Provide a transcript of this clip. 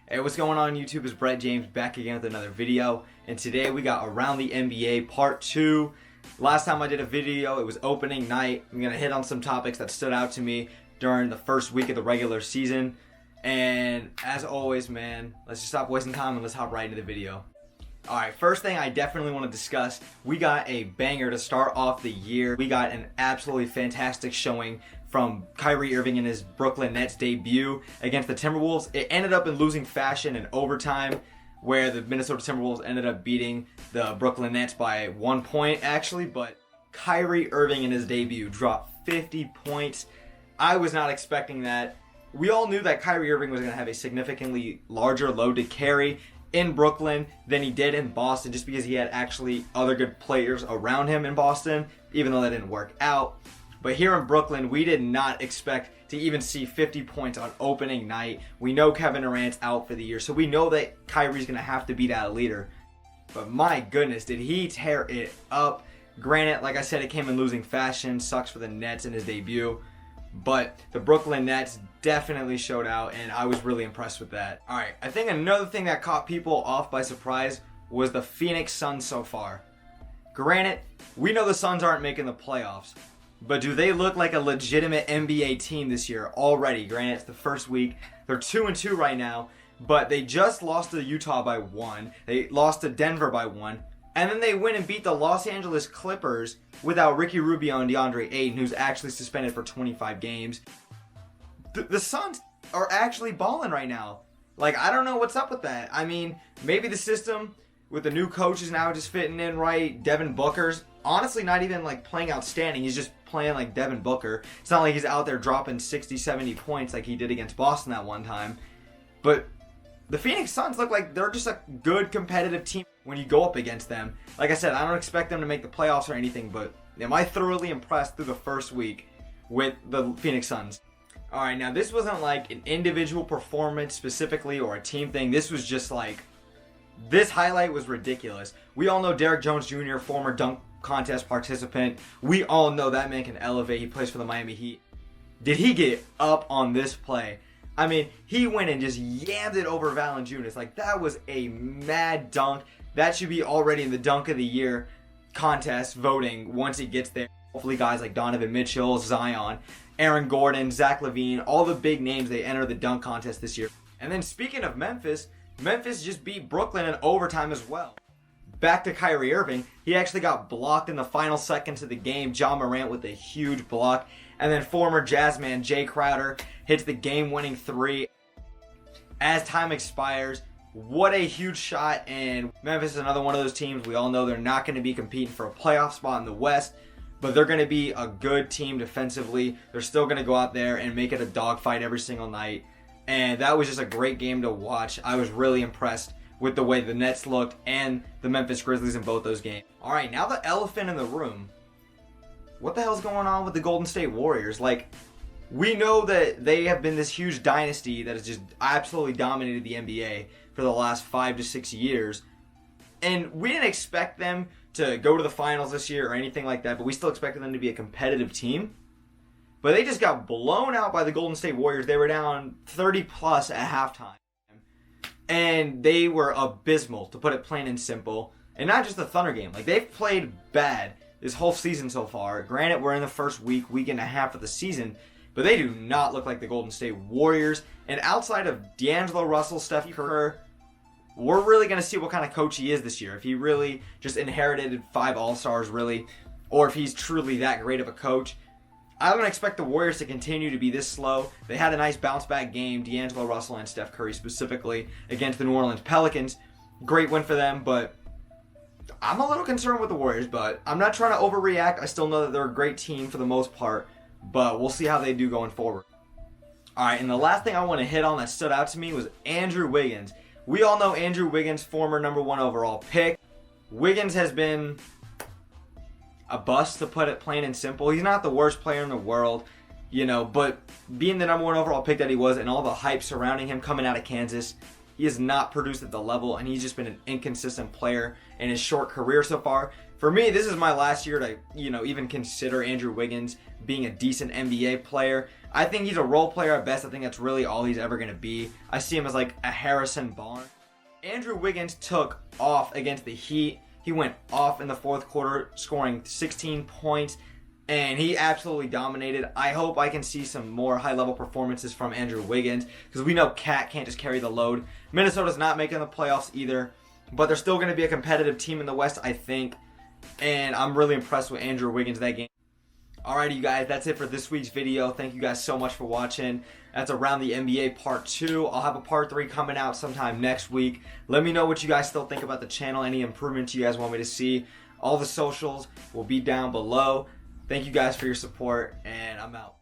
Hey, what's going on YouTube? It's Brett James back again with another video, and today we got Around the NBA Part 2. Last time I did a video, it was opening night. I'm going to hit on some topics that stood out to me during the first week of the regular season. And as always, man, let's just stop wasting time and let's hop right into the video. Alright, first thing I definitely want to discuss, we got a banger to start off the year. We got an absolutely fantastic showing from Kyrie Irving in his Brooklyn Nets debut against the Timberwolves. It ended up in losing fashion in overtime, where the Minnesota Timberwolves ended up beating the Brooklyn Nets by 1 point actually, but Kyrie Irving in his debut dropped 50 points. I was not expecting that. We all knew that Kyrie Irving was going to have a significantly larger load to carry in Brooklyn than he did in Boston, just because he had actually other good players around him in Boston, even though that didn't work out. But here in Brooklyn, we did not expect to even see 50 points on opening night. We know Kevin Durant's out for the year, so we know that Kyrie's going to have to be that leader. But my goodness, did he tear it up. Granted, like I said, it came in losing fashion. Sucks for the Nets in his debut. But the Brooklyn Nets definitely showed out, and I was really impressed with that. Alright, I think another thing that caught people off by surprise was the Phoenix Suns so far. Granted, we know the Suns aren't making the playoffs, but do they look like a legitimate NBA team this year already? Granted, it's the first week. They're 2-2 right now, but they just lost to Utah by 1. They lost to Denver by 1. And then they win and beat the Los Angeles Clippers without Ricky Rubio and DeAndre Ayton, who's actually suspended for 25 games. The Suns are actually balling right now. Like, I don't know what's up with that. I mean, maybe the system with the new coaches now just fitting in right. Devin Booker's honestly not even like playing outstanding. He's just playing like Devin Booker. It's not like he's out there dropping 60, 70 points like he did against Boston that one time. But the Phoenix Suns look like they're just a good competitive team when you go up against them. Like I said, I don't expect them to make the playoffs or anything, but am I thoroughly impressed through the first week with the Phoenix Suns? Alright, now this wasn't like an individual performance specifically or a team thing. This was just like, this highlight was ridiculous. We all know Derrick Jones Jr., former dunk contest participant. We all know that man can elevate. He plays for the Miami Heat. Did he get up on this play? I mean, he went and just yammed it over Valanciunas. Like, that was a mad dunk. That should be already in the Dunk of the Year contest voting once he gets there. Hopefully guys like Donovan Mitchell, Zion, Aaron Gordon, Zach LaVine, all the big names, they enter the dunk contest this year. And then speaking of Memphis, Memphis just beat Brooklyn in overtime as well. Back to Kyrie Irving, he actually got blocked in the final seconds of the game. John Morant with a huge block. And then former Jazzman Jay Crowder hits the game-winning 3 as time expires. What a huge shot, and Memphis is another one of those teams. We all know they're not going to be competing for a playoff spot in the West, but they're going to be a good team defensively. They're still going to go out there and make it a dogfight every single night. And that was just a great game to watch. I was really impressed with the way the Nets looked and the Memphis Grizzlies in both those games. Alright, now the elephant in the room. What the hell's going on with the Golden State Warriors? Like, we know that they have been this huge dynasty that has just absolutely dominated the NBA for the last 5 to 6 years. And we didn't expect them to go to the finals this year or anything like that, but we still expected them to be a competitive team. But they just got blown out by the Golden State Warriors. They were down 30 plus at halftime. And they were abysmal, to put it plain and simple. And not just the Thunder game. Like, they've played bad this whole season so far. Granted, we're in the first week and a half of the season, but they do not look like the Golden State Warriors. And outside of D'Angelo Russell, Steph Curry, we're really going to see what kind of coach he is this year. If he really just inherited 5 All-Stars, really, or if he's truly that great of a coach. I don't expect the Warriors to continue to be this slow. They had a nice bounce-back game, D'Angelo Russell and Steph Curry specifically, against the New Orleans Pelicans. Great win for them, but I'm a little concerned with the Warriors, but I'm not trying to overreact. I still know that they're a great team for the most part, but we'll see how they do going forward. Alright, and the last thing I want to hit on that stood out to me was Andrew Wiggins. We all know Andrew Wiggins, former #1 overall pick. Wiggins has been a bust, to put it plain and simple. He's not the worst player in the world, you know, but being the #1 overall pick that he was and all the hype surrounding him coming out of Kansas, he has not produced at the level, and he's just been an inconsistent player in his short career so far. For me, this is my last year to, even consider Andrew Wiggins being a decent NBA player. I think he's a role player at best. I think that's really all he's ever going to be. I see him as like a Harrison Barnes. Andrew Wiggins took off against the Heat. He went off in the fourth quarter, scoring 16 points, and he absolutely dominated. I hope I can see some more high-level performances from Andrew Wiggins, because we know Cat can't just carry the load. Minnesota's not making the playoffs either, but they're still going to be a competitive team in the West, I think, and I'm really impressed with Andrew Wiggins that game. Alrighty, you guys, that's it for this week's video. Thank you guys so much for watching. That's Around the NBA Part 2. I'll have a Part 3 coming out sometime next week. Let me know what you guys still think about the channel, any improvements you guys want me to see. All the socials will be down below. Thank you guys for your support, and I'm out.